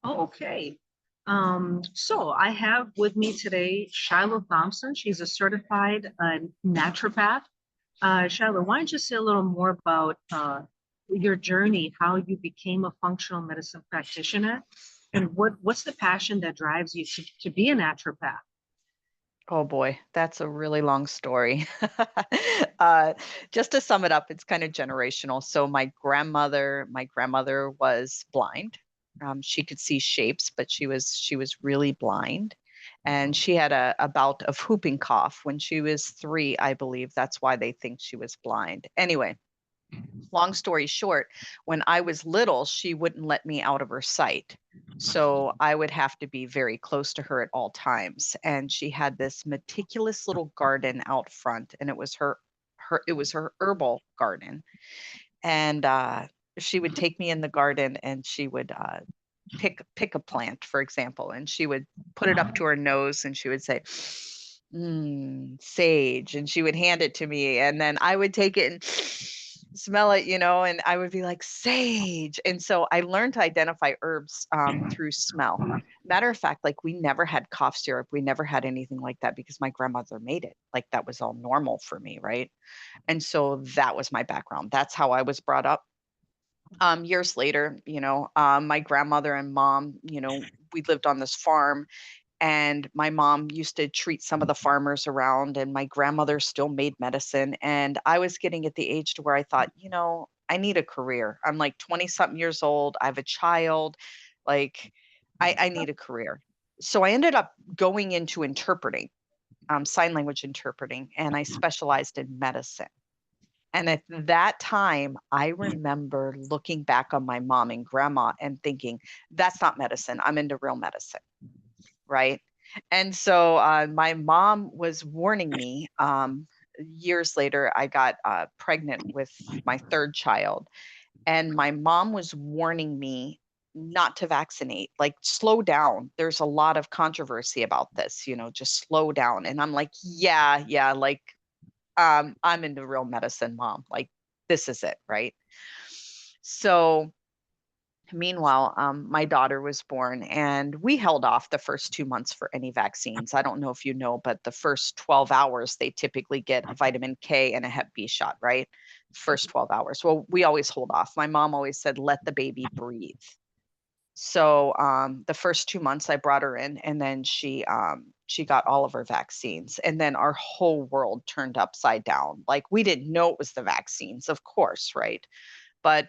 Oh, okay. So I have with me today Shiloh Thompson. She's a certified naturopath. Shiloh, why don't you say a little more about your journey, how you became a functional medicine practitioner, and what's the passion that drives you to be a naturopath? Oh boy, that's a really long story. uh, just to sum it up, it's kind of generational. So my grandmother was blind. She could see shapes, but she was really blind, and she had a bout of whooping cough when she was 3, I believe. That's why they think she was blind. Anyway, long story short, when I was little, she wouldn't let me out of her sight. So I would have to be very close to her at all times. And she had this meticulous little garden out front, and it was her herbal garden. And she would take me in the garden and she would pick a plant, for example, and she would put it up to her nose and she would say, sage. And she would hand it to me. And then I would take it and smell it, and I would be like, sage. And so I learned to identify herbs through smell. Matter of fact, like we never had cough syrup. We never had anything like that because my grandmother made it. Like that was all normal for me, right? And so that was my background. That's how I was brought up. Years later, my grandmother and mom, we lived on this farm, and my mom used to treat some of the farmers around, and my grandmother still made medicine. And I was getting at the age to where I thought, I need a career. I'm like 20 something years old. I have a child. Like, I need a career. So I ended up going into interpreting, sign language interpreting, and I specialized in medicine. And at that time, I remember looking back on my mom and grandma and thinking, that's not medicine. I'm into real medicine. Right. And so my mom was warning me. Years later, I got pregnant with my third child, and my mom was warning me not to vaccinate, like slow down. There's a lot of controversy about this, just slow down. And I'm like, yeah, yeah, like I'm into real medicine, mom. Like this is it, right? So meanwhile, my daughter was born, and we held off the first 2 months for any vaccines. I don't know if you know, but the first 12 hours, they typically get a vitamin K and a Hep B shot, right? First 12 hours. Well, we always hold off. My mom always said, let the baby breathe. So the first 2 months I brought her in, and then she got all of her vaccines, and then our whole world turned upside down. Like we didn't know it was the vaccines, of course, right? But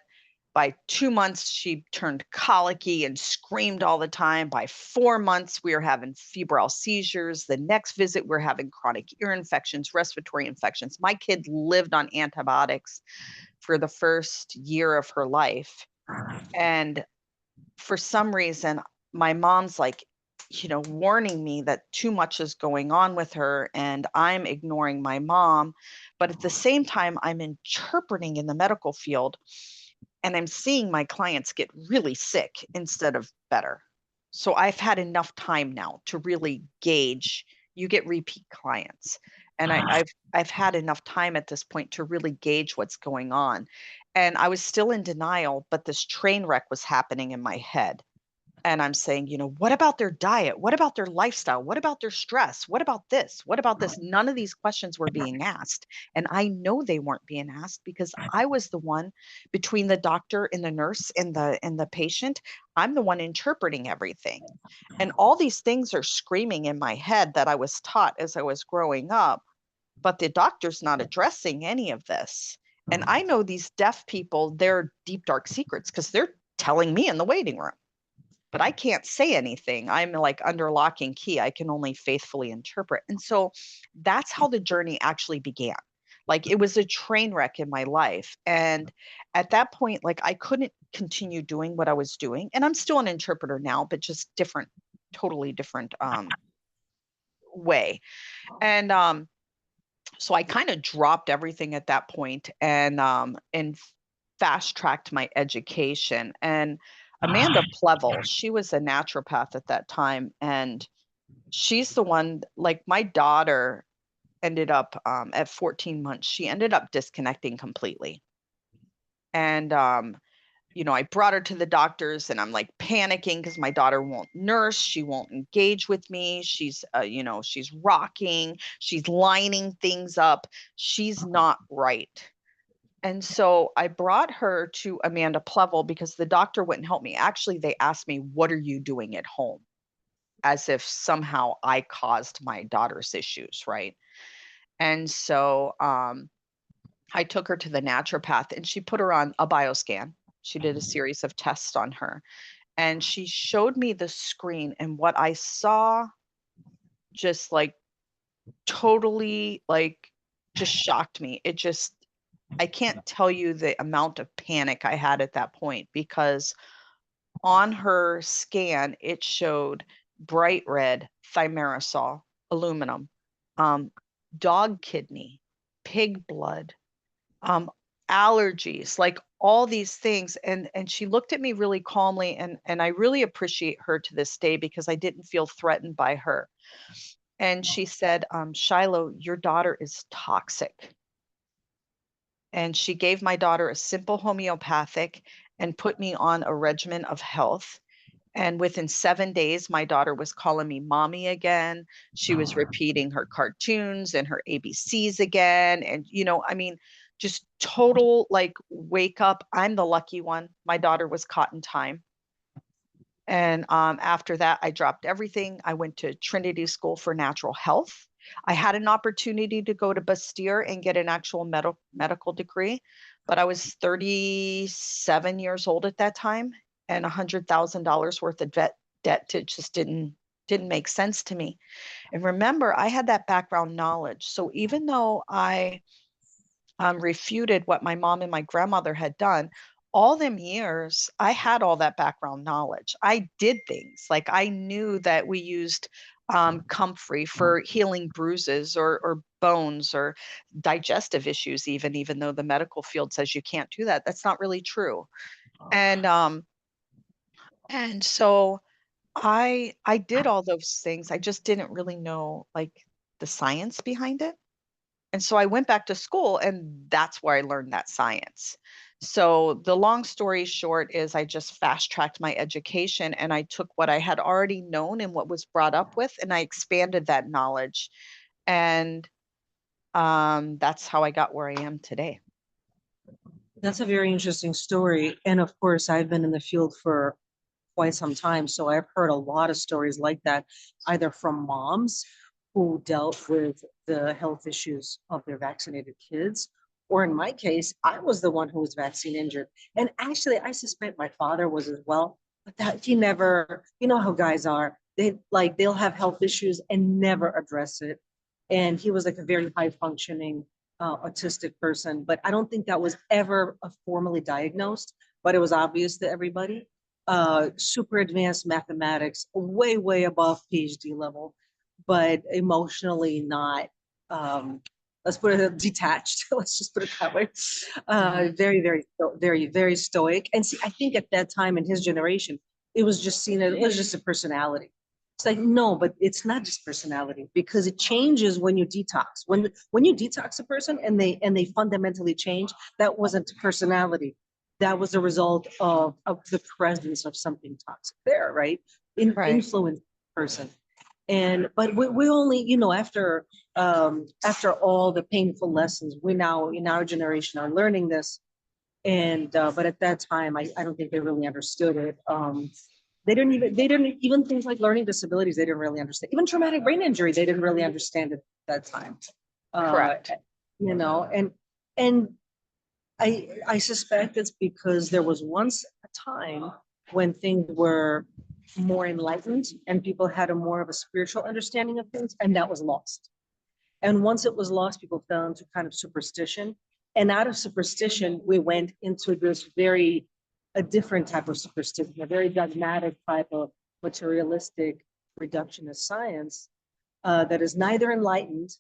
by 2 months, she turned colicky and screamed all the time. By 4 months, we were having febrile seizures. The next visit, we're having chronic ear infections, respiratory infections. My kid lived on antibiotics for the first year of her life. And for some reason, my mom's like, warning me that too much is going on with her, and I'm ignoring my mom. But at the same time, I'm interpreting in the medical field, and I'm seeing my clients get really sick instead of better. So I've had enough time now to really gauge. You get repeat clients, and I've had enough time at this point to really gauge what's going on. And I was still in denial, but this train wreck was happening in my head. And I'm saying, what about their diet? What about their lifestyle? What about their stress? What about this? What about this? None of these questions were being asked. And I know they weren't being asked because I was the one between the doctor and the nurse and the patient. I'm the one interpreting everything. And all these things are screaming in my head that I was taught as I was growing up, but the doctor's not addressing any of this. And I know these deaf people, their deep dark secrets because they're telling me in the waiting room, but I can't say anything. I'm like under lock and key. I can only faithfully interpret. And so that's how the journey actually began. Like it was a train wreck in my life. And at that point, like I couldn't continue doing what I was doing. And I'm still an interpreter now, but just different, totally different way. And so I kind of dropped everything at that point and fast tracked my education. And Amanda Plevel, she was a naturopath at that time, and she's the one. Like my daughter ended up at 14 months. She ended up disconnecting completely, and you know, I brought her to the doctors and I'm like panicking because my daughter won't nurse. She won't engage with me. She's, you know, she's rocking, she's lining things up. She's not right. And so I brought her to Amanda Plevel because the doctor wouldn't help me. Actually, they asked me, "What are you doing at home?" As if somehow I caused my daughter's issues, right? And so I took her to the naturopath and she put her on a bioscan. She did a series of tests on her and she showed me the screen, and what I saw just like totally like just shocked me. It just, I can't tell you the amount of panic I had at that point, because on her scan it showed bright red thimerosal, aluminum, um, dog kidney, pig blood, um, allergies, like all these things. And she looked at me really calmly, and I really appreciate her to this day because I didn't feel threatened by her. And she said, Shiloh, your daughter is toxic. And she gave my daughter a simple homeopathic and put me on a regimen of health. And within 7 days, my daughter was calling me mommy again. She was repeating her cartoons and her ABCs again. And, you know, I mean, just total like wake up. I'm the lucky one. My daughter was caught in time. And after that, I dropped everything. I went to Trinity School for Natural Health. I had an opportunity to go to Bastyr and get an actual medical degree, but I was 37 years old at that time, and $100,000 worth of debt just didn't make sense to me. And remember, I had that background knowledge. So even though I refuted what my mom and my grandmother had done, all them years, I had all that background knowledge. I did things like I knew that we used comfrey for healing bruises or bones or digestive issues, even though the medical field says you can't do that. That's not really true. And so I did all those things. I just didn't really know like the science behind it. And so I went back to school, and that's where I learned that science. So the long story short is I just fast tracked my education, and I took what I had already known and what was brought up with, and I expanded that knowledge. And that's how I got where I am today. That's a very interesting story. And of course, I've been in the field for quite some time. So I've heard a lot of stories like that, either from moms who dealt with the health issues of their vaccinated kids, or in my case, I was the one who was vaccine injured. And actually, I suspect my father was as well, but that he never, you know how guys are, they'll have health issues and never address it. And he was like a very high functioning autistic person, but I don't think that was ever formally diagnosed, but it was obvious to everybody. Super advanced mathematics, way, way above PhD level, but emotionally not, let's put it detached. Let's just put it that way. Very, very, very, very stoic. And see, I think at that time in his generation, it was just seen as, it was just a personality. It's like, no, but it's not just personality, because it changes when you detox. When you detox a person and they fundamentally change, that wasn't personality. That was a result of the presence of something toxic there, right? Right. Influence person. And but we only, you know, after all the painful lessons, we now in our generation are learning this. And but at that time, I don't think they really understood it. They didn't even things like learning disabilities, they didn't really understand. Even traumatic brain injury, they didn't really understand it at that time. Correct. You know, and I suspect it's because there was once a time when things were more enlightened and people had a more of a spiritual understanding of things, and that was lost. And once it was lost, people fell into kind of superstition. And out of superstition, we went into this a different type of superstition, a very dogmatic type of materialistic reductionist science that is neither enlightened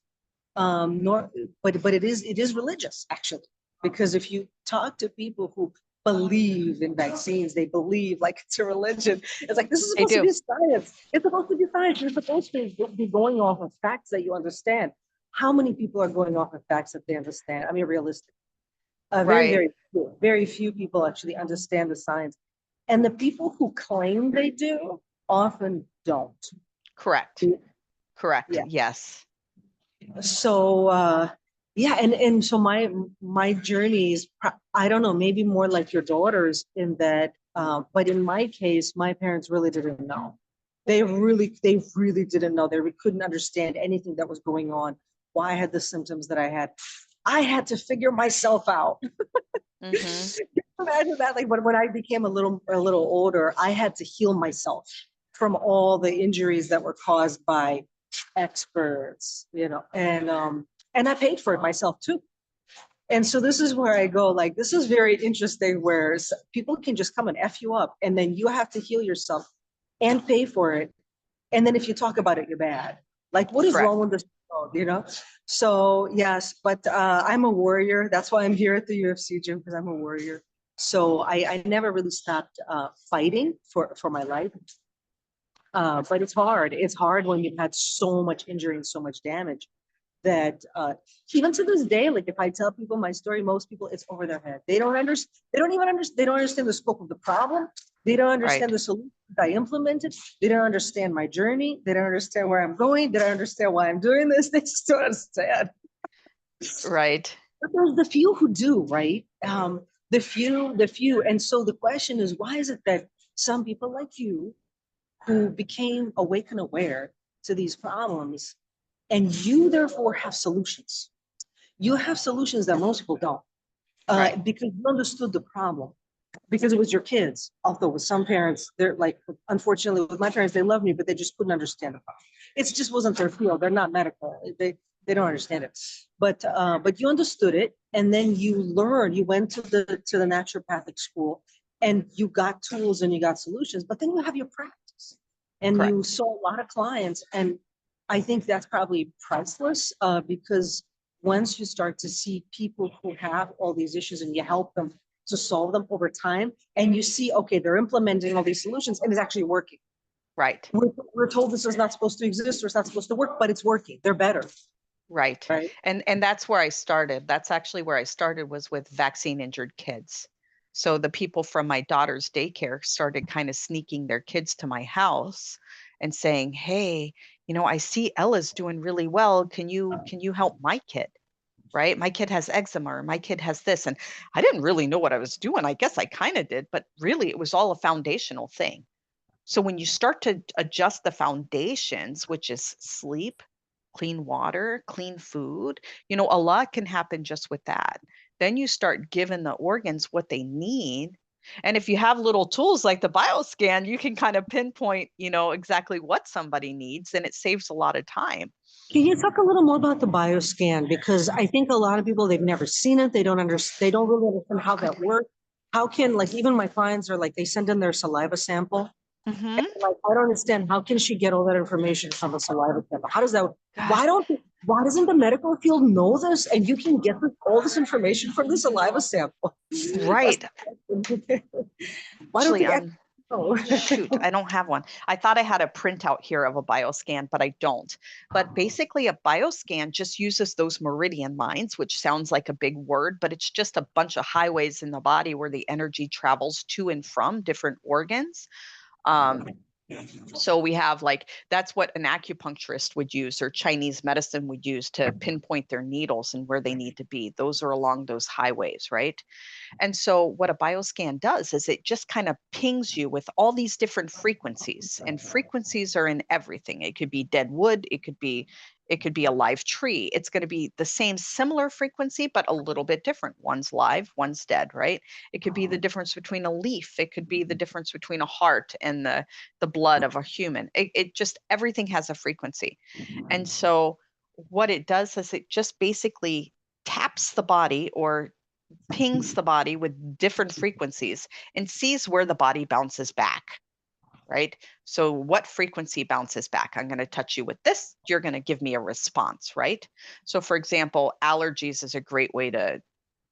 nor, but it is religious actually, because if you talk to people who believe in vaccines, they believe like it's a religion. It's like, this is They supposed to do. be science. It's supposed to be science. You're supposed to be going off of facts that you understand. How many people are going off of facts that they understand? I mean, realistic. Very, Right. very few people actually understand the science. And the people who claim they do often don't. Correct. Correct. Yeah. Yes. So yeah, and so my journey is I don't know, maybe more like your daughters in that, but in my case, my parents really didn't know. They really didn't know. They couldn't understand anything that was going on, why I had the symptoms that I had. I had to figure myself out. Mm-hmm. Imagine that, like when I became a little older, I had to heal myself from all the injuries that were caused by experts, and I paid for it myself too. And so this is where I go, like, this is very interesting where people can just come and F you up, and then you have to heal yourself and pay for it. And then if you talk about it, you're bad. Like, what is Correct. wrong with this world? So yes, but I'm a warrior. That's why I'm here at the UFC gym, because I'm a warrior. So I never really stopped fighting for my life. But it's hard. It's hard when you've had so much injury and so much damage that even to this day, like if I tell people my story, most people, it's over their head. They don't understand. They don't even understand. They don't understand the scope of the problem. They don't understand Right. the solution I implemented. They don't understand my journey. They don't understand where I'm going. They don't understand why I'm doing this. They just don't understand. Right. But there's the few who do, right? The few. And so the question is, why is it that some people like you who became awake and aware to these problems, and you therefore have solutions? You have solutions that most people don't, Right. because you understood the problem, because it was your kids. Although with some parents, they're like, unfortunately, with my parents, they love me, but they just couldn't understand the problem. It just wasn't their field. They're not medical. They don't understand it. But you understood it, and then you learned. You went to the naturopathic school, and you got tools and you got solutions. But then you have your practice, and Correct. you saw a lot of clients, and I think that's probably priceless, because once you start to see people who have all these issues and you help them to solve them over time, and you see, okay, they're implementing all these solutions and it's actually working. Right. We're told this is not supposed to exist or it's not supposed to work, but it's working. They're better. Right. Right. And that's where I started. That's actually where I started, was with vaccine injured kids. So the people from my daughter's daycare started kind of sneaking their kids to my house and saying, "Hey, I see Ella's doing really well. Can you help my kid?" Right? My kid has eczema, or my kid has this. And I didn't really know what I was doing. I guess I kind of did, but really it was all a foundational thing. So when you start to adjust the foundations, which is sleep, clean water, clean food, a lot can happen just with that. Then you start giving the organs what they need. And if you have little tools like the bioscan, you can kind of pinpoint, exactly what somebody needs, and it saves a lot of time. Can you talk a little more about the bioscan? Because I think a lot of people, they've never seen it. They don't understand. They don't really understand how that works. How can, like, even my clients are like, they send in their saliva sample. Mm-hmm. Like, I don't understand. How can she get all that information from a saliva sample? How does that? Why doesn't the medical field know this? And you can get all this information from the saliva sample. Right. Why don't Actually, the shoot, I don't have one. I thought I had a printout here of a bioscan, but I don't. But basically, a bioscan just uses those meridian lines, which sounds like a big word, but it's just a bunch of highways in the body where the energy travels to and from different organs. So we have, like, that's what an acupuncturist would use, or Chinese medicine would use, to pinpoint their needles and where they need to be. Those are along those highways, right? And so what a bioscan does is it just kind of pings you with all these different frequencies, and frequencies are in everything. It could be dead wood, it could be a live tree. It's going to be the same similar frequency, but a little bit different. One's live, one's dead, right? It could be the difference between a leaf. It could be the difference between a heart and the blood of a human. It just, everything has a frequency. And so what it does is it just basically taps the body, or pings the body with different frequencies, and sees where the body bounces back, right? So what frequency bounces back? I'm going to touch you with this. You're going to give me a response, right? So for example, allergies is a great way to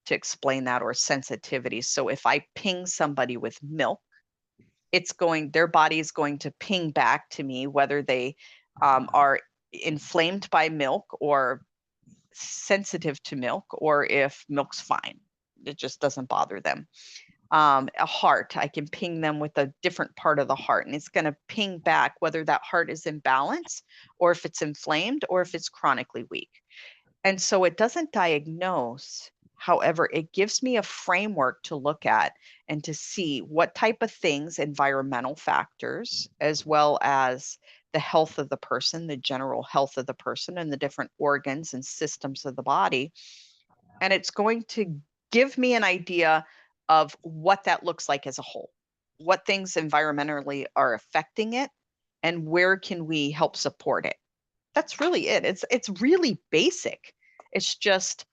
explain that, or sensitivity. So if I ping somebody with milk, their body is going to ping back to me whether they are inflamed by milk or sensitive to milk, or if milk's fine, it just doesn't bother them. A heart, I can ping them with a different part of the heart, and it's going to ping back whether that heart is in balance, or if it's inflamed, or if it's chronically weak. And so it doesn't diagnose. However, it gives me a framework to look at and to see what type of things, environmental factors, as well as the health of the person, the general health of the person, and the different organs and systems of the body. And it's going to give me an idea of what that looks like as a whole, what things environmentally are affecting it, and where can we help support it. That's really it. It's really basic. It's just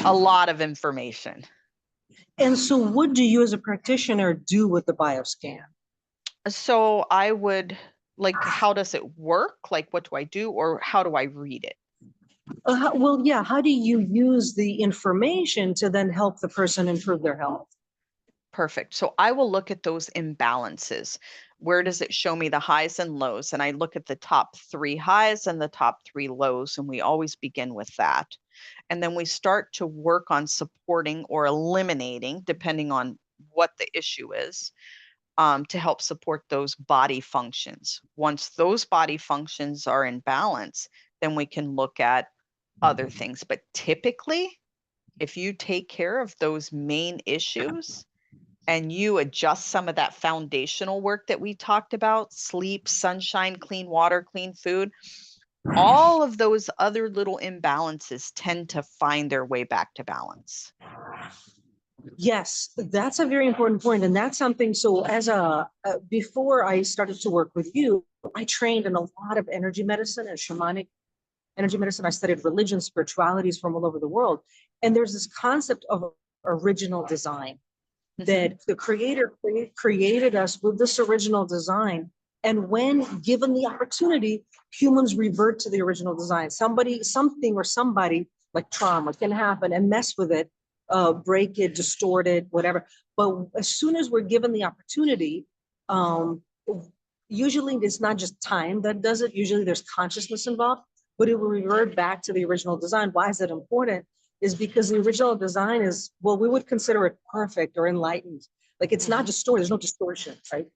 a lot of information. And so what do you as a practitioner do with the bioscan? So I would like, how does it work? Like, what do I do, or how do I read it? Well, yeah, how do you use the information to then help the person improve their health? Perfect. So I will look at those imbalances. Where does it show me the highs and lows? And I look at the top 3 highs and the top 3 lows, and we always begin with that. And then we start to work on supporting or eliminating, depending on what the issue is, to help support those body functions. Once those body functions are in balance, then we can look at other things. But typically, if you take care of those main issues, and you adjust some of that foundational work that we talked about, sleep, sunshine, clean water, clean food, all of those other little imbalances tend to find their way back to balance. Yes, that's a very important point. And that's something, so before I started to work with you, I trained in a lot of energy medicine and shamanic energy medicine. I studied religion, spiritualities from all over the world. And there's this concept of original design, that the creator created us with this original design. And when given the opportunity, humans revert to the original design. Something or somebody like trauma can happen and mess with it, break it, distort it, whatever. But as soon as we're given the opportunity, usually it's not just time that does it. Usually there's consciousness involved, but it will revert back to the original design. Why is that important? Is because the original design is, well, we would consider it perfect or enlightened. Like it's not distorted, there's no distortion, right?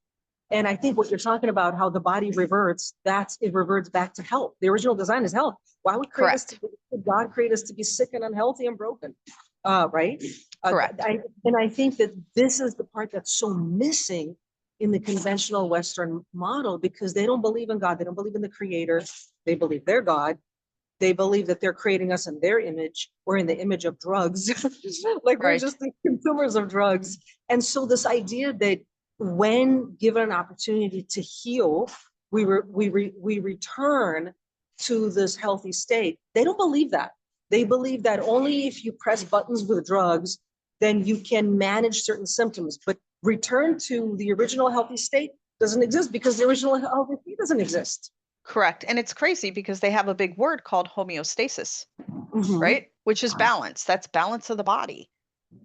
And I think what you're talking about, how the body reverts, it reverts back to health. The original design is health. Why would God create us to be sick and unhealthy and broken? Right? Correct. And I think that this is the part that's so missing in the conventional Western model, because they don't believe in God. They don't believe in the creator. They believe they're God. They believe that they're creating us in their image, or in the image of drugs. Like we're just the consumers of drugs. And so this idea that when given an opportunity to heal, we return to this healthy state. They don't believe that. They believe that only if you press buttons with drugs, then you can manage certain symptoms. But return to the original healthy state doesn't exist, because the original healthy state doesn't exist. Correct. And it's crazy because they have a big word called homeostasis, Mhm. right? Which is balance. That's balance of the body.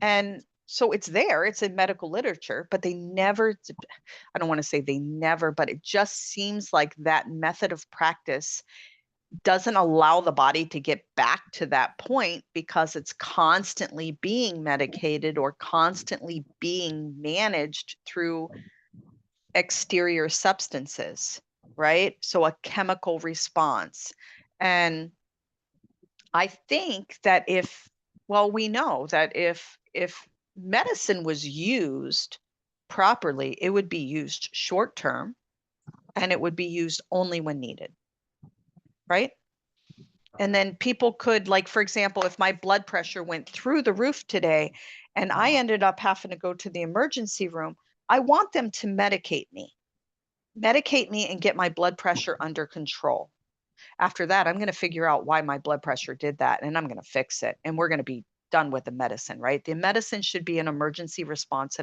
And so it's there, it's in medical literature, but they never, I don't want to say they never, but it just seems like that method of practice doesn't allow the body to get back to that point, because it's constantly being medicated or constantly being managed through exterior substances, right? So a chemical response. And I think that we know that if medicine was used properly, it would be used short term, and it would be used only when needed, right? And then people could, like, for example, if my blood pressure went through the roof today and I ended up having to go to the emergency room, I want them to medicate me and get my blood pressure under control. After that, I'm going to figure out why my blood pressure did that, and I'm going to fix it. And we're going to be done with the medicine, right? The medicine should be an emergency response,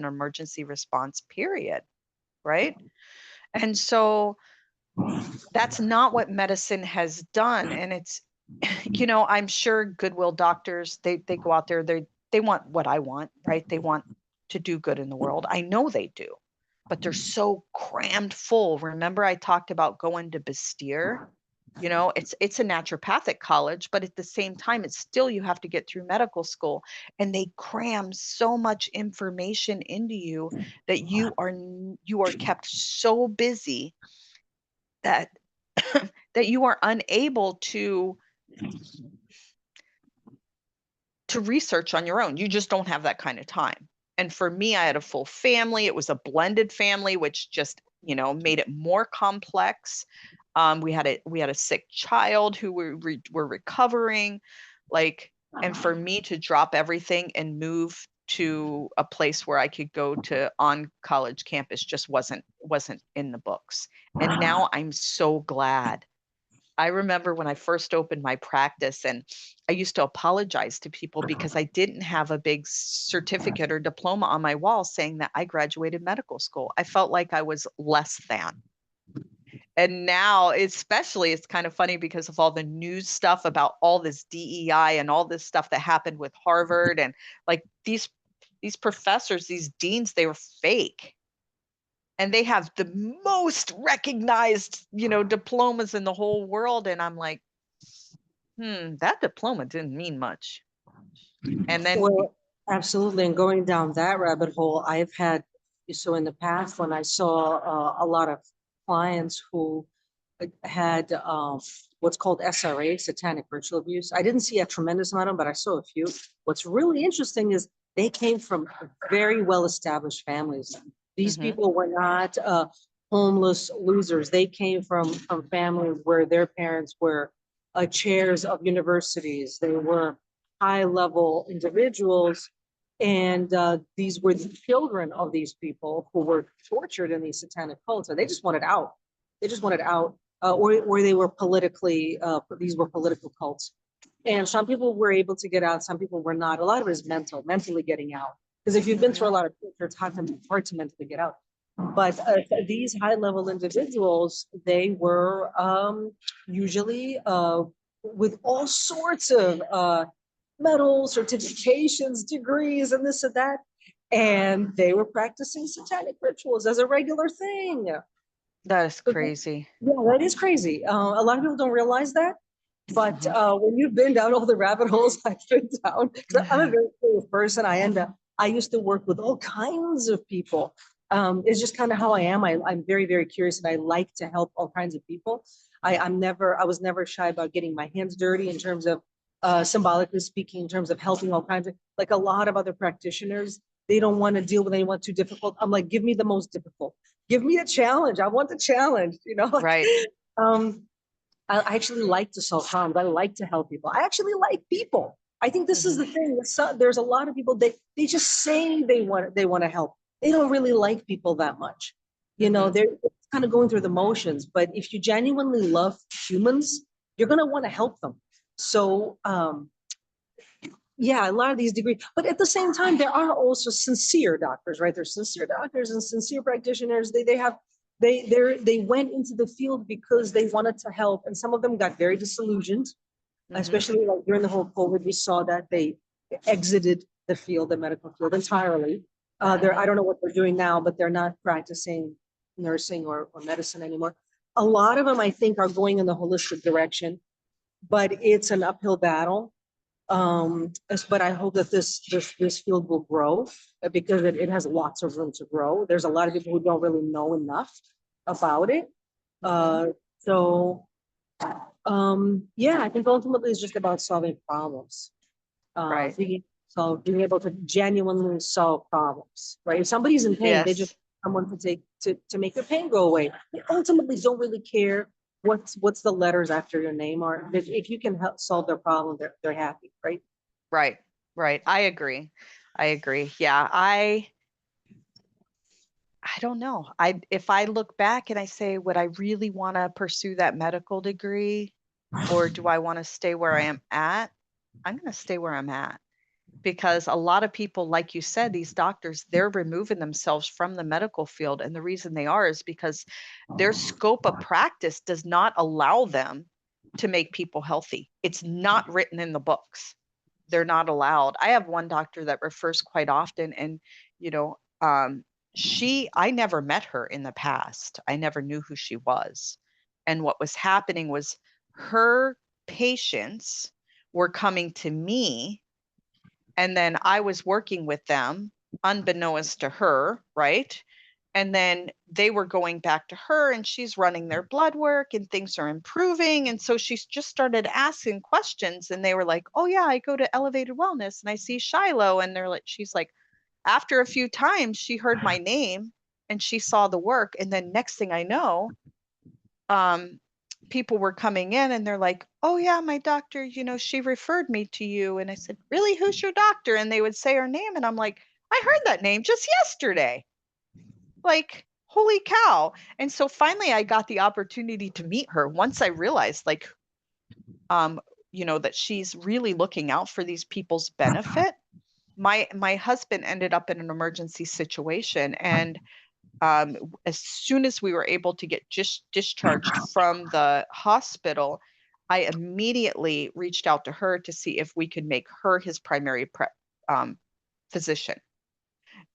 period, right? And so that's not what medicine has done. And it's, I'm sure Goodwill doctors, they go out there, they want what I want, right? They want to do good in the world. I know they do, but they're so crammed full. Remember I talked about going to Bastir? You know, it's a naturopathic college, but at the same time, it's still, you have to get through medical school, and they cram so much information into you that you are kept so busy that that you are unable to research on your own. You just don't have that kind of time. And for me, I had a full family. It was a blended family, which just, you know, made it more complex. We had a sick child who were recovering, like, and for me to drop everything and move to a place where I could go to on college campus just wasn't in the books. And now I'm so glad. I remember when I first opened my practice, and I used to apologize to people because I didn't have a big certificate or diploma on my wall saying that I graduated medical school. I felt like I was less than. And now, especially, it's kind of funny because of all the news stuff about all this DEI and all this stuff that happened with Harvard, and like these professors, these deans, they were fake. And they have the most recognized, you know, diplomas in the whole world. And I'm like, that diploma didn't mean much. And then, Well, absolutely. And going down that rabbit hole, I've had, so in the past, when I saw a lot of clients who had what's called SRA, satanic ritual abuse, I didn't see a tremendous amount of them, but I saw a few. What's really interesting is they came from very well-established families. These people were not homeless losers. They came from families where their parents were chairs of universities. They were high-level individuals, and these were the children of these people who were tortured in these satanic cults, and they just wanted out. They just wanted out, or they were politically, these were political cults. And some people were able to get out, some people were not. A lot of it is mentally getting out. Because if you've been through a lot of torture, it's hard to mentally get out. But these high-level individuals, they were usually with all sorts of medals, certifications, degrees, and this and that. And they were practicing satanic rituals as a regular thing. that is crazy. Yeah, that is crazy. A lot of people don't realize that. But when you've been down all the rabbit holes I've been down, 'cause I'm a very curious person. I used to work with all kinds of people. It's just kind of how I am. I'm very, very curious, and I like to help all kinds of people. I was never shy about getting my hands dirty in terms of symbolically speaking, in terms of helping all kinds of, like a lot of other practitioners, they don't want to deal with anyone too difficult. I'm like, give me the most difficult. Give me a challenge. I want the challenge, you know? Right. I actually like to solve problems. I like to help people. I actually like people. I think this is the thing. There's a lot of people, they just say they want to help. They don't really like people that much. You know, they're kind of going through the motions. But if you genuinely love humans, you're going to want to help them. So, yeah, a lot of these degrees, but at the same time, there are also sincere doctors, right? There's sincere doctors and sincere practitioners. They went into the field because they wanted to help, and some of them got very disillusioned, especially like during the whole COVID. We saw that they exited the field, the medical field, entirely. I don't know what they're doing now, but they're not practicing nursing or medicine anymore. A lot of them, I think, are going in the holistic direction, but it's an uphill battle. But I hope that this field will grow because it has lots of room to grow. There's a lot of people who don't really know enough about it. Yeah, I think ultimately it's just about solving problems. Right. Being able to genuinely solve problems, right? If somebody's in pain, they Yes. just want someone to make their pain go away. They ultimately don't really care what's the letters after your name are. If you can help solve their problem, they're happy, right? Right. I agree. Yeah, I don't know. If I look back and I say, would I really want to pursue that medical degree, or do I want to stay where I am at? I'm going to stay where I'm at, because a lot of people, like you said, these doctors, they're removing themselves from the medical field. And the reason they are is because their scope of practice does not allow them to make people healthy. It's not written in the books. They're not allowed. I have one doctor that refers quite often, and, you know, I never met her in the past. I never knew who she was. And what was happening was her patients were coming to me, and then I was working with them unbeknownst to her, right? And then they were going back to her, and she's running their blood work and things are improving. And so she's just started asking questions, and they were like, oh yeah, I go to Elevated Wellness and I see Shiloh. And they're like, she's like, after a few times she heard my name and she saw the work. And then next thing I know, people were coming in and they're like, oh yeah, my doctor, you know, she referred me to you. And I said, really, who's your doctor? And they would say her name. And I'm like, I heard that name just yesterday. Like, holy cow. And so finally I got the opportunity to meet her once I realized, like, you know, that she's really looking out for these people's benefit. My husband ended up in an emergency situation, and as soon as we were able to get discharged from the hospital, I immediately reached out to her to see if we could make her his primary physician.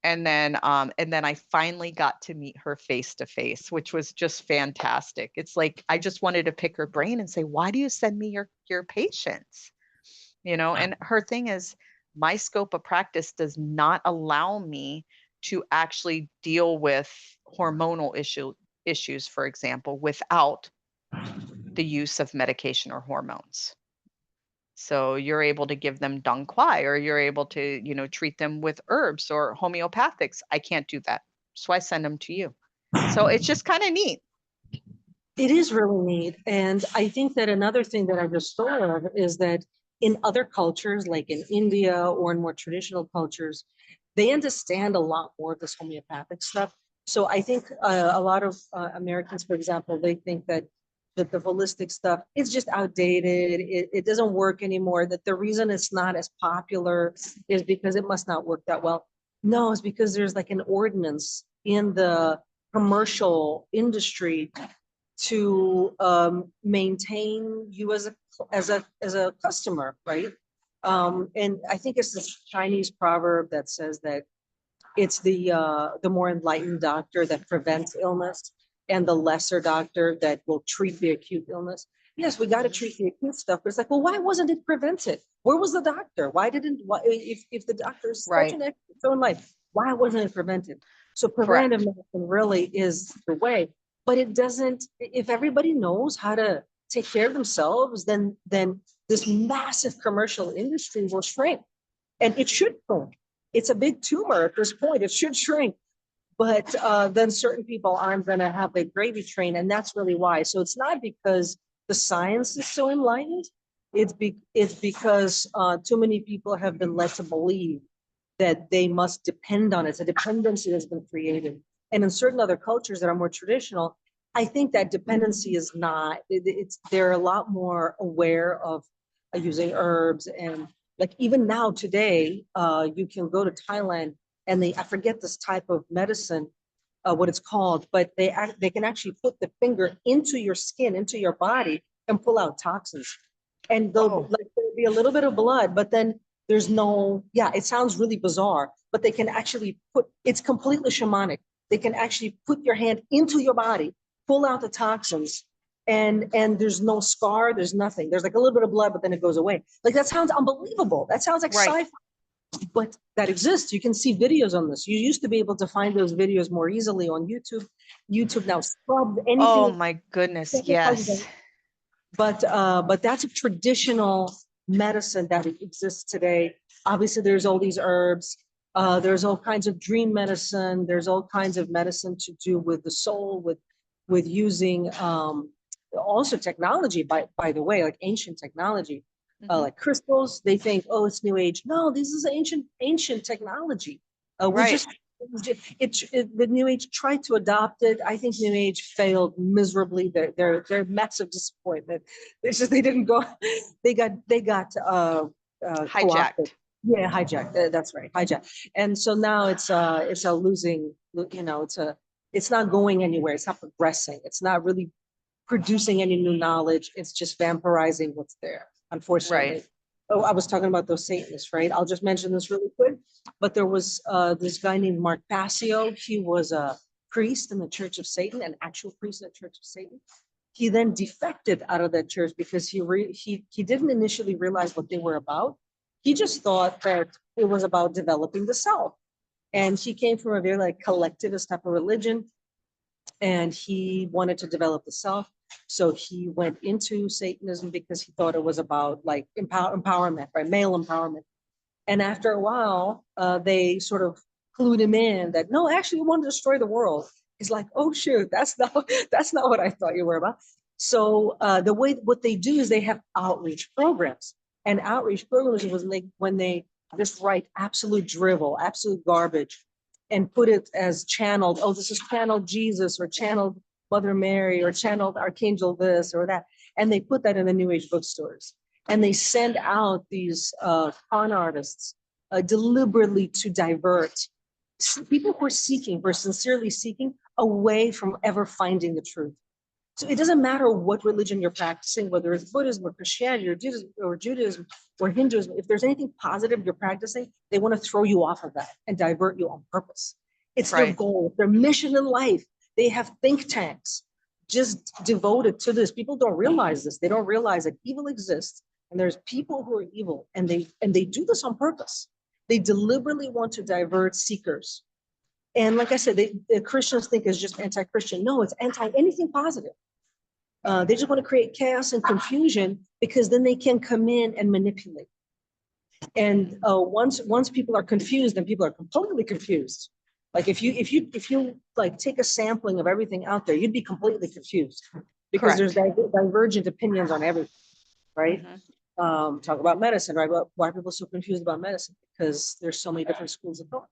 And then I finally got to meet her face to face, which was just fantastic. It's like I just wanted to pick her brain and say, why do you send me your patients? You know, and her thing is, my scope of practice does not allow me to actually deal with hormonal issues, for example, without the use of medication or hormones. So you're able to give them dong quai, or you're able to, you know, treat them with herbs or homeopathics. I can't do that. So I send them to you. So it's just kind of neat. It is really neat. And I think that another thing that I just thought of is that in other cultures, like in India or in more traditional cultures, they understand a lot more of this homeopathic stuff. So I think a lot of Americans, for example, they think that the holistic stuff is just outdated. It doesn't work anymore. That the reason it's not as popular is because it must not work that well. No, it's because there's like an ordinance in the commercial industry to maintain you as a customer, right? And I think it's this Chinese proverb that says that it's the more enlightened doctor that prevents illness, and the lesser doctor that will treat the acute illness. Yes, we got to treat the acute stuff, but it's like, well, why wasn't it prevented? Where was the doctor? Why didn't, why, if the doctor is such Right. an expert in his own life, why wasn't it prevented? So Correct. preventive medicine really is the way, but it doesn't, if everybody knows how to take care of themselves, then this massive commercial industry will shrink, and it should shrink. It's a big tumor at this point. It should shrink. But then certain people aren't going to have the gravy train, and that's really why. So it's not because the science is so enlightened. It's because too many people have been led to believe that they must depend on it. It's a dependency that's been created. And in certain other cultures that are more traditional, I think that dependency is not. They're a lot more aware of using herbs, and like even now today, you can go to Thailand and I forget this type of medicine, what it's called, but they can actually put the finger into your skin, into your body, and pull out toxins. And there'll be a little bit of blood, but then there's no, yeah, it sounds really bizarre, but they can actually it's completely shamanic. They can actually put your hand into your body, pull out the toxins, and there's no scar, there's nothing. There's like a little bit of blood, but then it goes away. Like that sounds unbelievable. That sounds like sci-fi. But that exists. You can see videos on this. You used to be able to find those videos more easily on YouTube. YouTube now scrubbed anything. Oh my goodness, yes. But that's a traditional medicine that exists today. Obviously, there's all these herbs. There's all kinds of dream medicine. There's all kinds of medicine to do with the soul, with using also technology, by the way, like ancient technology. Like crystals, they think, oh, it's new age. No, this is ancient technology. We just the new age tried to adopt it. I think new age failed miserably. They're massive disappointment. It's just they didn't go. They got hijacked. Yeah, hijacked. That's right, hijacked. And so now it's a losing. You know, it's not going anywhere. It's not progressing. It's not really producing any new knowledge. It's just vampirizing what's there, unfortunately. Right. Oh, I was talking about those Satanists, right? I'll just mention this really quick. But there was this guy named Mark Passio. He was a priest in the Church of Satan, an actual priest in the Church of Satan. He then defected out of that church because he didn't initially realize what they were about. He just thought that it was about developing the self. And he came from a very like collectivist type of religion, and he wanted to develop the self. So he went into Satanism because he thought it was about like empowerment, right? Male empowerment. And after a while, they sort of clued him in that no, actually, you want to destroy the world. He's like, oh shoot, that's not what I thought you were about. So the way what they do is they have outreach programs, and outreach programs was when they just write absolute drivel, absolute garbage, and put it as channeled. Oh, this is channeled Jesus or channeled Mother Mary or channeled Archangel this or that, and they put that in the New Age bookstores. And they send out these con artists deliberately to divert people who are sincerely seeking away from ever finding the truth. So it doesn't matter what religion you're practicing, whether it's Buddhism or Christianity or Judaism or Hinduism. If there's anything positive you're practicing, they want to throw you off of that and divert you on purpose. It's their goal, their mission in life. They have think tanks just devoted to this. People don't realize this. They don't realize that evil exists, and there's people who are evil, and they do this on purpose. They deliberately want to divert seekers. And like I said, the Christians think it's just anti-Christian. No, it's anti anything positive. They just want to create chaos and confusion because then they can come in and manipulate. And once people are confused, then people are completely confused. Like if you like take a sampling of everything out there, you'd be completely confused because there's divergent opinions on everything, right? Talk about medicine, right? Why are people so confused about medicine? Because there's so many different schools of thought,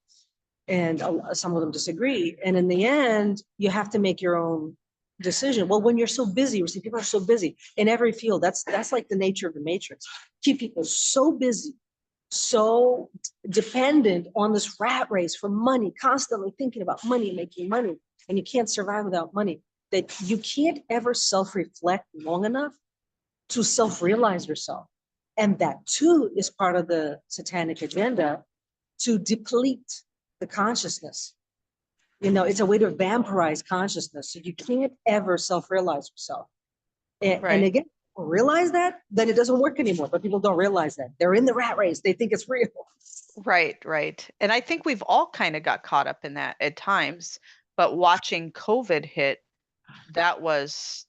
and some of them disagree. And in the end, you have to make your own decision. Well, when you're so busy, we see people are so busy in every field. That's like the nature of the matrix. Keep people so busy, so dependent on this rat race for money, constantly thinking about money, making money, and you can't survive without money, that you can't ever self-reflect long enough to self-realize yourself. And that too is part of the satanic agenda, to deplete the consciousness. You know, it's a way to vampirize consciousness. So you can't ever self-realize yourself. And again, realize that, then it doesn't work anymore. But people don't realize that. They're in the rat race. They think it's real. Right. And I think we've all kind of got caught up in that at times. But watching COVID hit, that was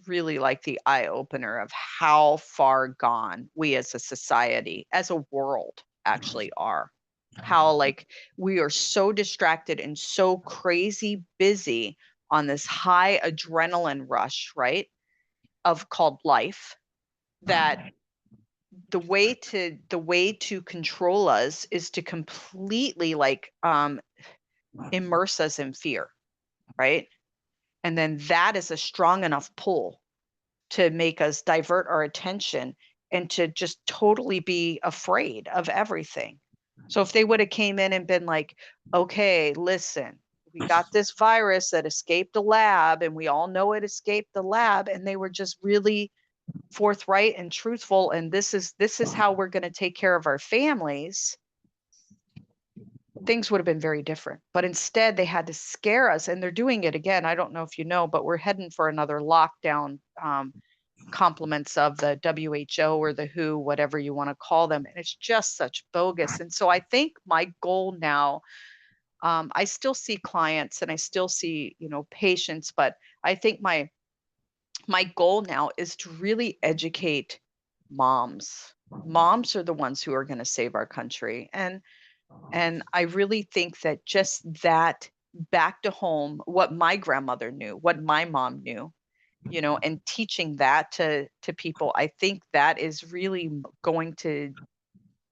really like the eye opener of how far gone we as a society, as a world, actually are. How like we are so distracted and so crazy busy on this high adrenaline rush, right? Of called life, that the way to control us is to completely like immerse us in fear, right? And then that is a strong enough pull to make us divert our attention and to just totally be afraid of everything. So if they would have came in and been like, okay, listen, we got this virus that escaped a lab and we all know it escaped the lab, and they were just really forthright and truthful, and this is how we're going to take care of our families, things would have been very different. But instead they had to scare us, and they're doing it again. I don't know if you know, but we're heading for another lockdown, compliments of the WHO or the WHO, whatever you want to call them. And it's just such bogus. And so I think my goal now, I still see clients and I still see, patients, but I think my goal now is to really educate moms. Moms are the ones who are going to save our country. And I really think that just that, back to home, what my grandmother knew, what my mom knew, and teaching that to people, I think that is really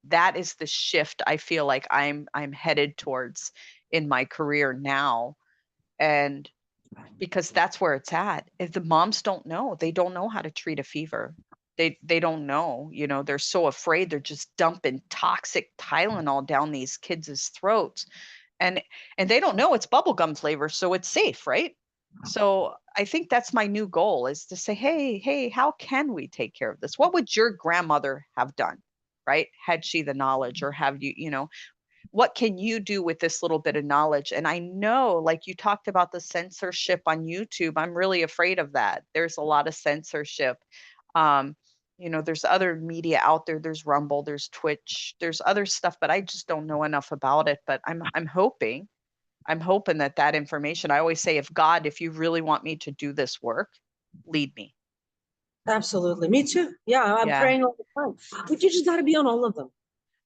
that is the shift I feel like I'm headed towards in my career now. And because that's where it's at. If the moms don't know, they don't know how to treat a fever. They don't know, they're so afraid. They're just dumping toxic Tylenol down these kids' throats. And they don't know it's bubblegum flavor, so it's safe, right? So I think that's my new goal, is to say, hey, how can we take care of this? What would your grandmother have done, right? Had she the knowledge, or have you, what can you do with this little bit of knowledge? And I know, like you talked about the censorship on YouTube, I'm really afraid of that. There's a lot of censorship. Um, there's other media out there. There's Rumble, there's Twitch, there's other stuff, but I just don't know enough about it. But I'm hoping that information, I always say, if you really want me to do this work, lead me. Absolutely. Me too. Yeah, I'm Yeah. praying all the time. But you just got to be on all of them.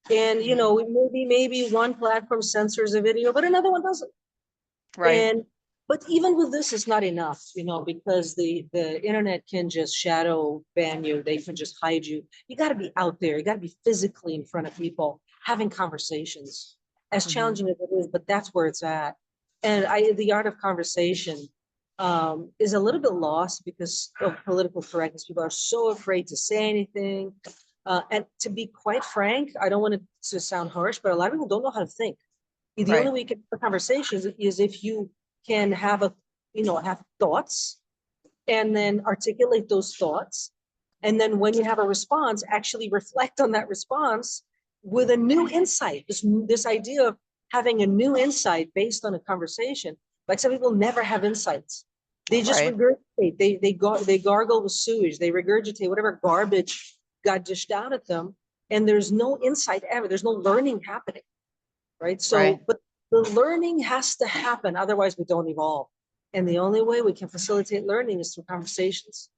And, maybe one platform censors a video, but another one doesn't. Right. But even with this, it's not enough, because the internet can just shadow ban you. They can just hide you. You got to be out there. You got to be physically in front of people, having conversations, as challenging as it is, but that's where it's at. And the art of conversation is a little bit lost because of political correctness. People are so afraid to say anything. And to be quite frank, I don't want it to sound harsh, but a lot of people don't know how to think. The Right. only way you can have conversations is if you can have have thoughts and then articulate those thoughts. And then when you have a response, actually reflect on that response with a new insight. This idea of having a new insight based on a conversation. Like some people never have insights. They just Right. regurgitate. They gargle with sewage. They regurgitate whatever garbage got dished out at them. And there's no insight ever. There's no learning happening. Right. So, Right. but the learning has to happen. Otherwise, we don't evolve. And the only way we can facilitate learning is through conversations.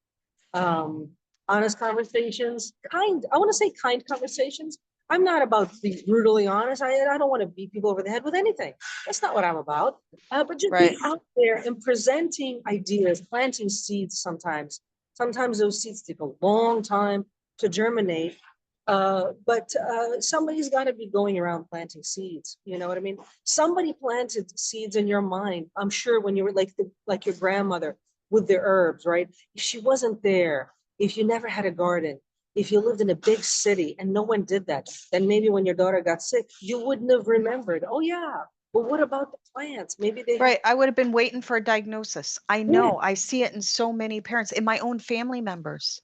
Honest conversations, I want to say kind conversations. I'm not about being brutally honest. I don't want to beat people over the head with anything. That's not what I'm about. But just Right. being out there and presenting ideas, planting seeds sometimes. Sometimes those seeds take a long time to germinate. But somebody's got to be going around planting seeds. You know what I mean? Somebody planted seeds in your mind. I'm sure when you were like your grandmother with the herbs, right? If she wasn't there, if you never had a garden, if you lived in a big city and no one did that, then maybe when your daughter got sick, you wouldn't have remembered. Oh yeah, but what about the plants? Maybe they Right. I would have been waiting for a diagnosis. I Yeah. know. I see it in so many parents, in my own family members.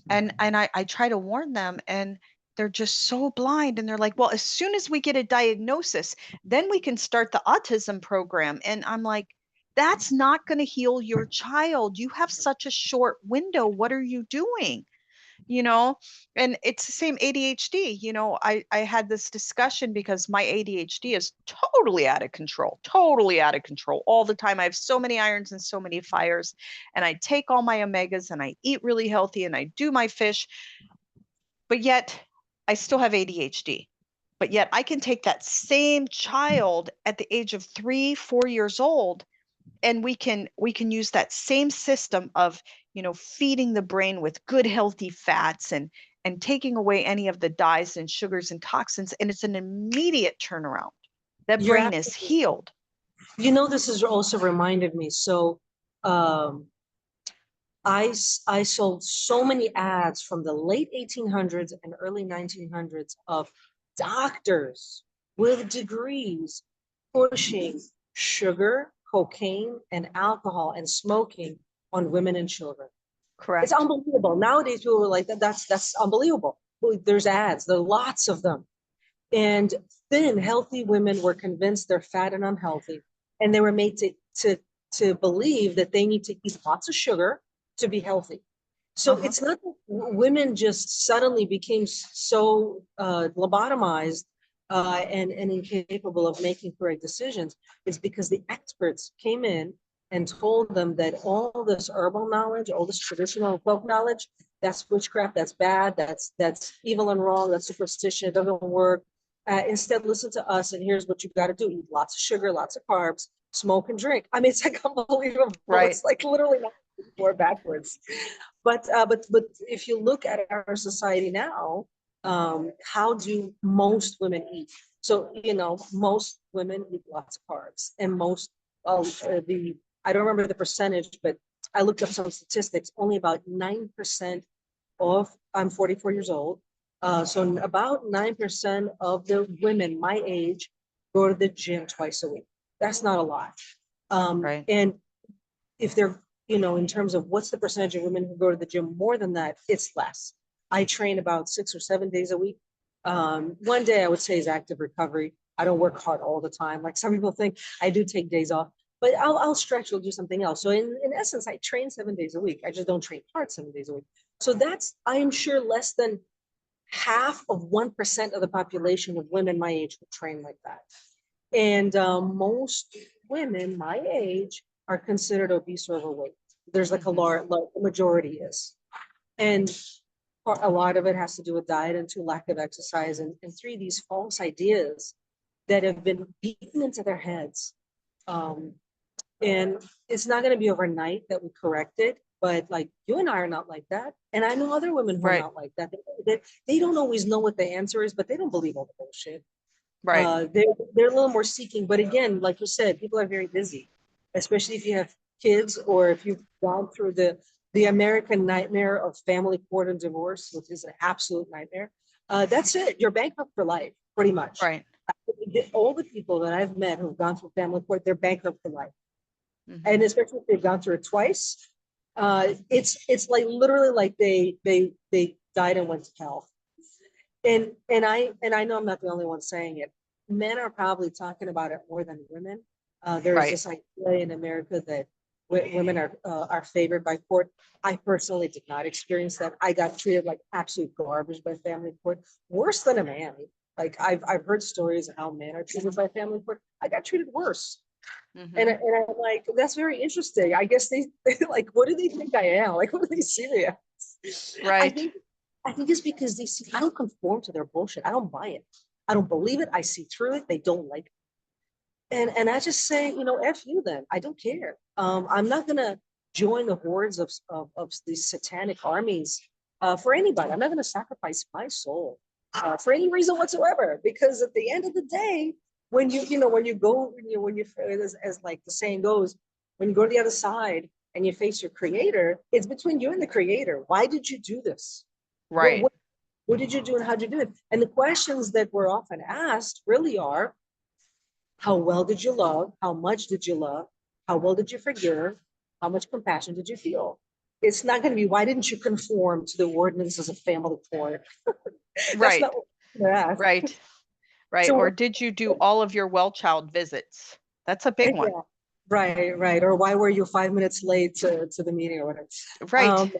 And I try to warn them, and they're just so blind. And they're like, well, as soon as we get a diagnosis, then we can start the autism program. And I'm like, that's not going to heal your child. You have such a short window. What are you doing? And it's the same ADHD. I had this discussion because my ADHD is totally out of control all the time. I have so many irons and so many fires, and I take all my omegas and I eat really healthy and I do my fish, but yet I still have ADHD. But yet I can take that same child at the age of 3, 4 years old, and we can use that same system of feeding the brain with good healthy fats and taking away any of the dyes and sugars and toxins, and it's an immediate turnaround. That You're brain is healed. this has also reminded me. So I sold so many ads from the late 1800s and early 1900s of doctors with degrees pushing sugar, cocaine, and alcohol and smoking on women and children. Correct. It's unbelievable. Nowadays, people are like, that's unbelievable. There's ads, there are lots of them. And thin, healthy women were convinced they're fat and unhealthy. And they were made to believe that they need to eat lots of sugar to be healthy. So it's not that women just suddenly became so lobotomized and incapable of making correct decisions. It's because the experts came in and told them that all this herbal knowledge, all this traditional folk knowledge, that's witchcraft, that's bad, that's evil and wrong, that's superstition, it doesn't work. Instead, listen to us, and here's what you got to do: eat lots of sugar, lots of carbs, smoke and drink. I mean, it's like unbelievable. Right. It's like literally more backwards. But if you look at our society now, how do most women eat? So most women eat lots of carbs, and most I don't remember the percentage, but I looked up some statistics. Only about 9% of I'm 44 years old. So about 9% of the women my age go to the gym twice a week. That's not a lot. Right. And if they're, in terms of what's the percentage of women who go to the gym more than that, it's less. I train about 6 or 7 days a week. One day I would say is active recovery. I don't work hard all the time. Like some people think I do take days off, but I'll stretch or do something else. So in essence, I train 7 days a week. I just don't train hard 7 days a week. So that's, I am sure, less than half of 1% of the population of women my age who train like that. And most women my age are considered obese or overweight. There's like a large majority is. And a lot of it has to do with diet, and 2, lack of exercise, and 3, these false ideas that have been beaten into their heads. And it's not going to be overnight that we correct it, but like you and I are not like that. And I know other women who are not like that. They don't always know what the answer is, but they don't believe all the bullshit. Right. They're a little more seeking. But again, like you said, people are very busy, especially if you have kids or if you've gone through the American nightmare of family court and divorce, which is an absolute nightmare. That's it. You're bankrupt for life, pretty much. Right. All the people that I've met who've gone through family court, they're bankrupt for life. And Mhm. especially if they've gone through it twice, it's like literally like they died and went to hell. And I know I'm not the only one saying it. Men are probably talking about it more than women. There's Right. this idea in America that women are favored by court. I personally did not experience that. I got treated like absolute garbage by family court, worse than a man. Like I've heard stories of how men are treated by family court. I got treated worse. Mhm. And I'm like, that's very interesting. I guess they like, what do they think I am? Like, what do they see me as? Right. I think it's because they see I don't conform to their bullshit. I don't buy it. I don't believe it. I see through it. They don't like it. And I just say, F you then. I don't care. I'm not gonna join the hordes of these satanic armies for anybody. I'm not gonna sacrifice my soul for any reason whatsoever. Because at the end of the day, when you go, as like the saying goes, when you go to the other side and you face your creator, it's between you and the creator. Why did you do this? Right. What did you do and how did you do it? And the questions that we're often asked really are, how well did you love? How much did you love? How well did you forgive? How much compassion did you feel? It's not going to be, why didn't you conform to the ordinances of family court? That's Right. not what we're asked. Right. Right. So, Or did you do all of your well child visits? That's a big one. yeah, right. Or why were you 5 minutes late to the meeting or whatever? Right.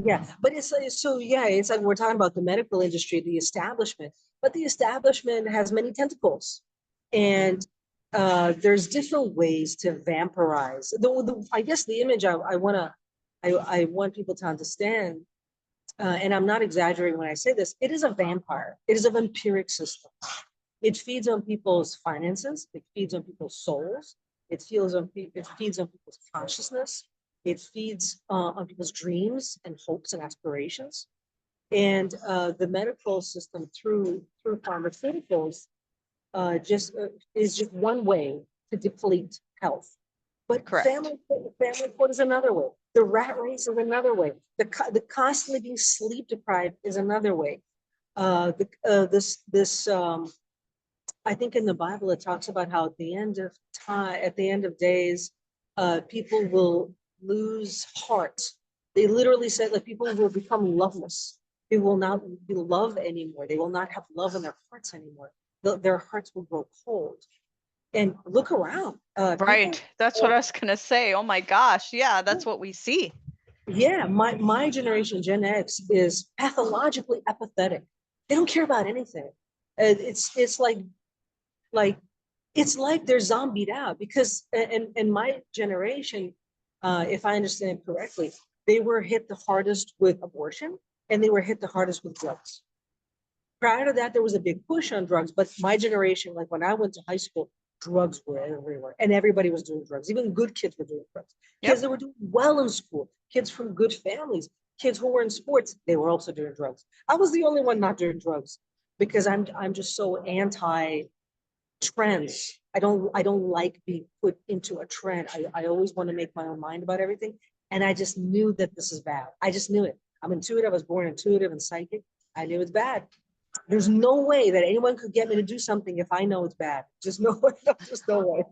Yeah, but it's like, it's like we're talking about the medical industry, the establishment, but the establishment has many tentacles, and there's different ways to vampirize. I guess the image I want people to understand, and I'm not exaggerating when I say this, it is a vampire. It is a vampiric system. It feeds on people's finances. It feeds on people's souls. It feeds on people's consciousness. It feeds on people's dreams and hopes and aspirations. And the medical system through pharmaceuticals is just one way to deplete health. But Correct. family court is another way. The rat race is another way. The constantly being sleep deprived is another way. I think in the Bible it talks about how at the end of time, at the end of days, people will lose heart. They literally said that people will become loveless. They will not be love anymore. They will not have love in their hearts anymore. Their hearts will grow cold. And look around. Right. That's what I was gonna say. Oh my gosh. Yeah, that's what we see. Yeah, my generation, Gen X, is pathologically apathetic. They don't care about anything. It's like it's like they're zombied out because in my generation, if I understand correctly, they were hit the hardest with abortion and they were hit the hardest with drugs. Prior to that, there was a big push on drugs, but my generation, like when I went to high school, drugs were everywhere and everybody was doing drugs. Even good kids were doing drugs. Yep. Kids that were doing well in school, kids from good families, kids who were in sports, they were also doing drugs. I was the only one not doing drugs because I'm just so anti trends. I don't like being put into a trend. I always want to make my own mind about everything. And I just knew that this is bad. I just knew it. I'm intuitive. I was born intuitive and psychic. I knew it's bad. There's no way that anyone could get me to do something if I know it's bad. Just no way. Just no way.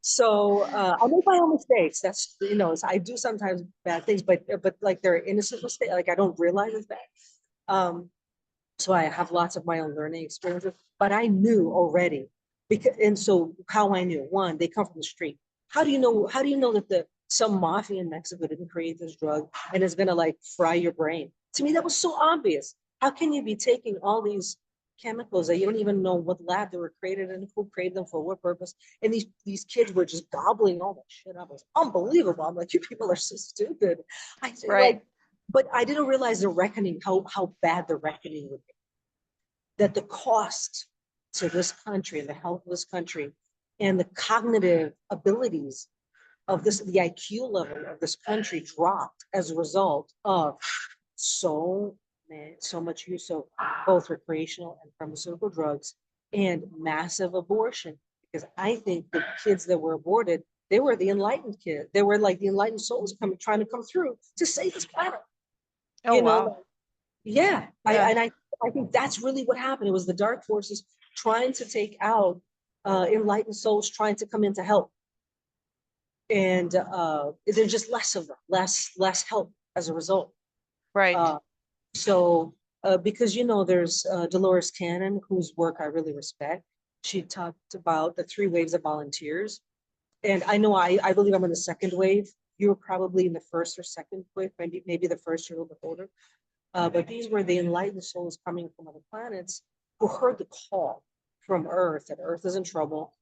So I make my own mistakes. That's I do sometimes bad things, but like they're innocent mistakes. Like I don't realize it's bad. So I have lots of my own learning experiences. But I knew already Because, and so how I knew, one, they come from the street. How do you know that some mafia in Mexico didn't create this drug and is gonna like fry your brain? To me, that was so obvious. How can you be taking all these chemicals that you don't even know what lab they were created and who created them for what purpose? And these kids were just gobbling all that shit up. It was unbelievable. I'm like, you people are so stupid. I say Right. like, but I didn't realize the reckoning, how bad the reckoning would be. That the cost to this country and the health of this country and the cognitive abilities of this, the IQ level of this country dropped as a result of so much use of both recreational and pharmaceutical drugs and massive abortion. Because I think the kids that were aborted, they were the enlightened kids. They were like the enlightened souls trying to come through to save this planet. Oh, You wow. know, yeah. Yeah. I think that's really what happened. It was the dark forces trying to take out enlightened souls trying to come in to help. And there's just less of them, less help as a result. Right. So because there's Dolores Cannon, whose work I really respect. She talked about the 3 waves of volunteers. And I know I believe I'm in the second wave. You were probably in the first or second wave, maybe the first, you're a little bit older. But these were the enlightened souls coming from other planets who heard the call from Earth that Earth is in trouble,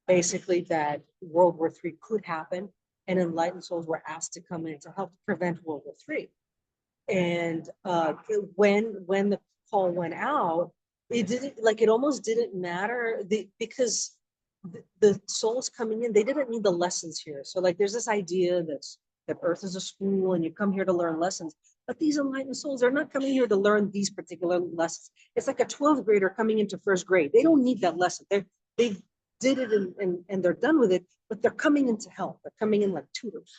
basically that World War III could happen, and enlightened souls were asked to come in to help prevent World War III. And when the call went out, it almost didn't matter because the souls coming in, they didn't need the lessons here. So like there's this idea that Earth is a school and you come here to learn lessons. But these enlightened souls are not coming here to learn these particular lessons. It's like a 12th grader coming into first grade. They don't need that lesson. They did it and they're done with it, but they're coming in to help. They're coming in like tutors.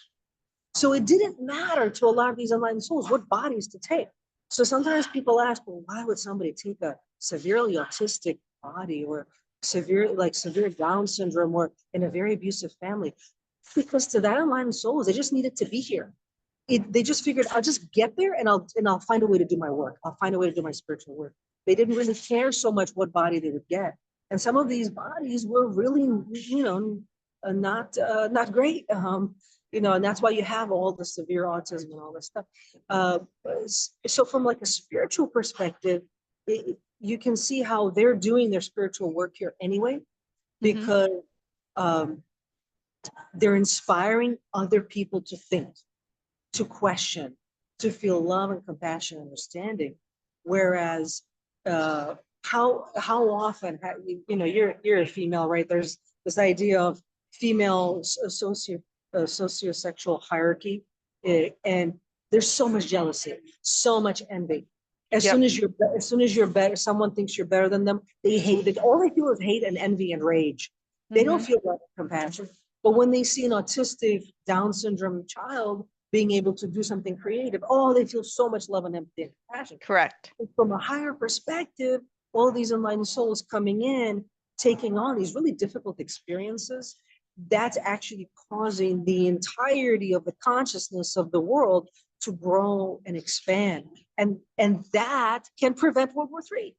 So it didn't matter to a lot of these enlightened souls what bodies to take. So sometimes people ask, well, why would somebody take a severely autistic body or severe Down syndrome or in a very abusive family? Because to that enlightened souls, they just needed to be here. They just figured, I'll just get there and I'll find a way to do my work. I'll find a way to do my spiritual work. They didn't really care so much what body they would get. And some of these bodies were really, not great. And that's why you have all the severe autism and all this stuff. So from like a spiritual perspective, you can see how they're doing their spiritual work here anyway, because they're inspiring other people to think, to question, to feel love and compassion and understanding. Whereas how often you're a female, right? There's this idea of female sociosexual hierarchy, and there's so much jealousy, so much envy. As soon as you're better, someone thinks you're better than them, they hate it. All they feel is hate and envy and rage. They don't feel love and compassion. But when they see an autistic Down syndrome child being able to do something creative, they feel so much love and empathy and compassion. Correct. From a higher perspective, all these enlightened souls coming in, taking on these really difficult experiences, that's actually causing the entirety of the consciousness of the world to grow and expand. And that can prevent World War III.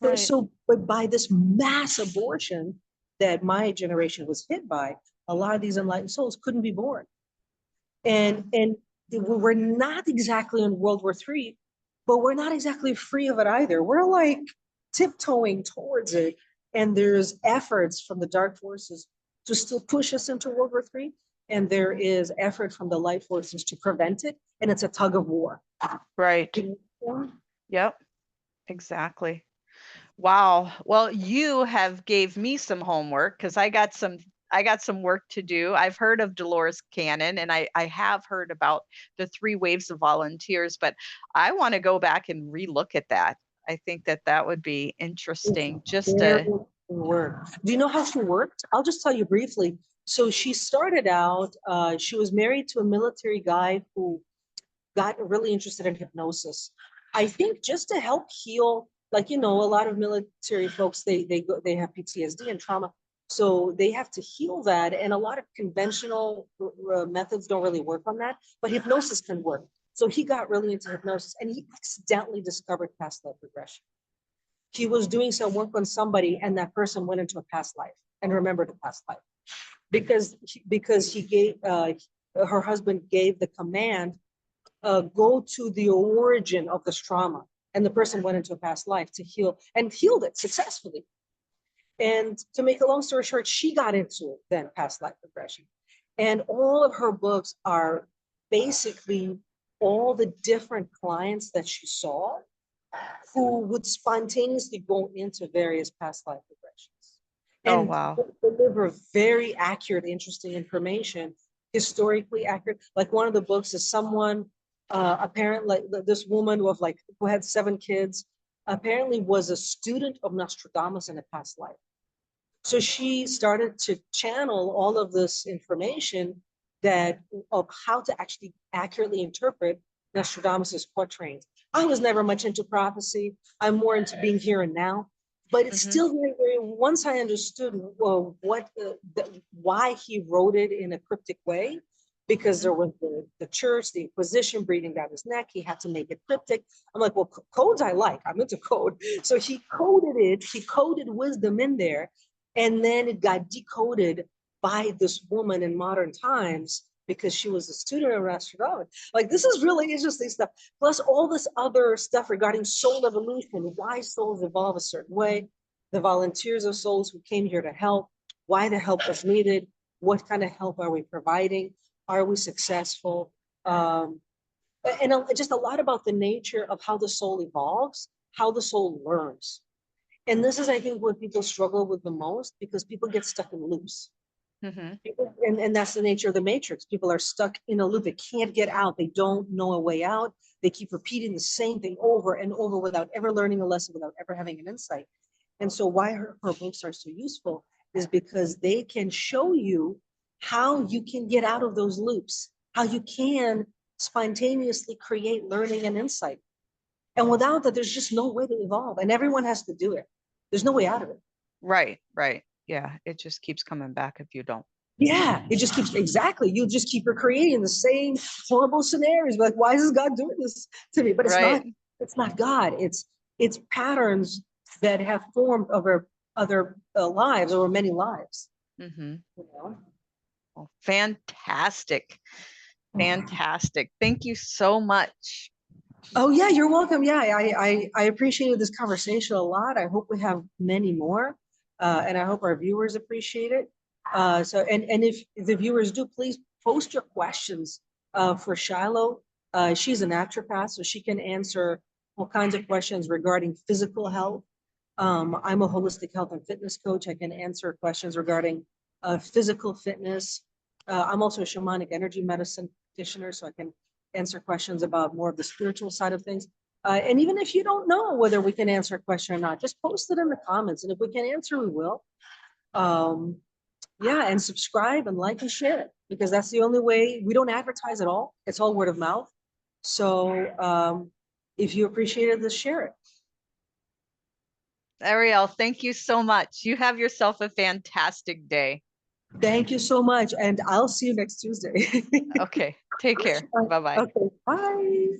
Right. So, but by this mass abortion that my generation was hit by, a lot of these enlightened souls couldn't be born. And we're not exactly in World War III, but we're not exactly free of it either. We're like tiptoeing towards it. And there's efforts from the dark forces to still push us into World War III. And there is effort from the light forces to prevent it. And it's a tug of war. Right. Yep. Exactly. Wow. Well, you have gave me some homework because I got some work to do. I've heard of Dolores Cannon and I have heard about the 3 waves of volunteers, but I want to go back and relook at that. I think that would be interesting just to work. Do you know how she worked? I'll just tell you briefly. So she started out, she was married to a military guy who got really interested in hypnosis. I think just to help heal, a lot of military folks, they have PTSD and trauma. So they have to heal that. And a lot of conventional methods don't really work on that, but hypnosis can work. So he got really into hypnosis and he accidentally discovered past life regression. he was doing some work on somebody and that person went into a past life and remembered a past life because he gave her husband gave the command, go to the origin of this trauma, and the person went into a past life to heal and healed it successfully. And to make a long story short, she got into then past life regression, and all of her books are basically all the different clients that she saw who would spontaneously go into various past life regressions Oh, and wow. deliver very accurate, interesting information, historically accurate. Like one of the books is someone, apparently this woman with like, who had 7 kids, apparently was a student of Nostradamus in a past life. So she started to channel all of this information that of how to actually accurately interpret Nostradamus's quatrains. I was never much into prophecy. I'm more into being here and now. But it's still very, very. Once I understood why he wrote it in a cryptic way, because there was the church, the Inquisition breathing down his neck, he had to make it cryptic. I'm like, well, codes I like. I'm into code. So he coded it. He coded wisdom in there, and then it got decoded by this woman in modern times because she was a student of Nostradamus. Like, this is really interesting stuff. Plus all this other stuff regarding soul evolution, why souls evolve a certain way, the volunteers of souls who came here to help, why the help was needed, what kind of help are we providing, are we successful? And just a lot about the nature of how the soul evolves, how the soul learns. And this is, I think, what people struggle with the most, because people get stuck in loops. And that's the nature of the matrix. People are stuck in a loop. They can't get out. They don't know a way out. They keep repeating the same thing over and over without ever learning a lesson, without ever having an insight. And so why her books are so useful is because they can show you how you can get out of those loops, how you can spontaneously create learning and insight. And without that, there's just no way to evolve. And everyone has to do it. There's no way out of it. Right. Yeah, it just keeps coming back if you don't. Yeah, it just keeps, exactly. You just keep recreating the same horrible scenarios. Like, why is God doing this to me? But it's not God. It's patterns that have formed over other lives, over many lives. You know? Well, fantastic. Thank you so much. Oh yeah, you're welcome. Yeah, I appreciated this conversation a lot. I hope we have many more, and I hope our viewers appreciate it. And if the viewers do, please post your questions for Shiloh. She's a naturopath, so she can answer all kinds of questions regarding physical health. I'm a holistic health and fitness coach. I can answer questions regarding physical fitness. I'm also a shamanic energy medicine practitioner, so I can answer questions about more of the spiritual side of things. And even if you don't know whether we can answer a question or not, just post it in the comments. And if we can answer, we will. Yeah, and subscribe and like and share it, because that's the only way. We don't advertise at all. It's all word of mouth. So if you appreciated this, share it. Arriale, thank you so much. You have yourself a fantastic day. Thank you so much. And I'll see you next Tuesday. Okay, take care. Bye-bye. Okay, bye.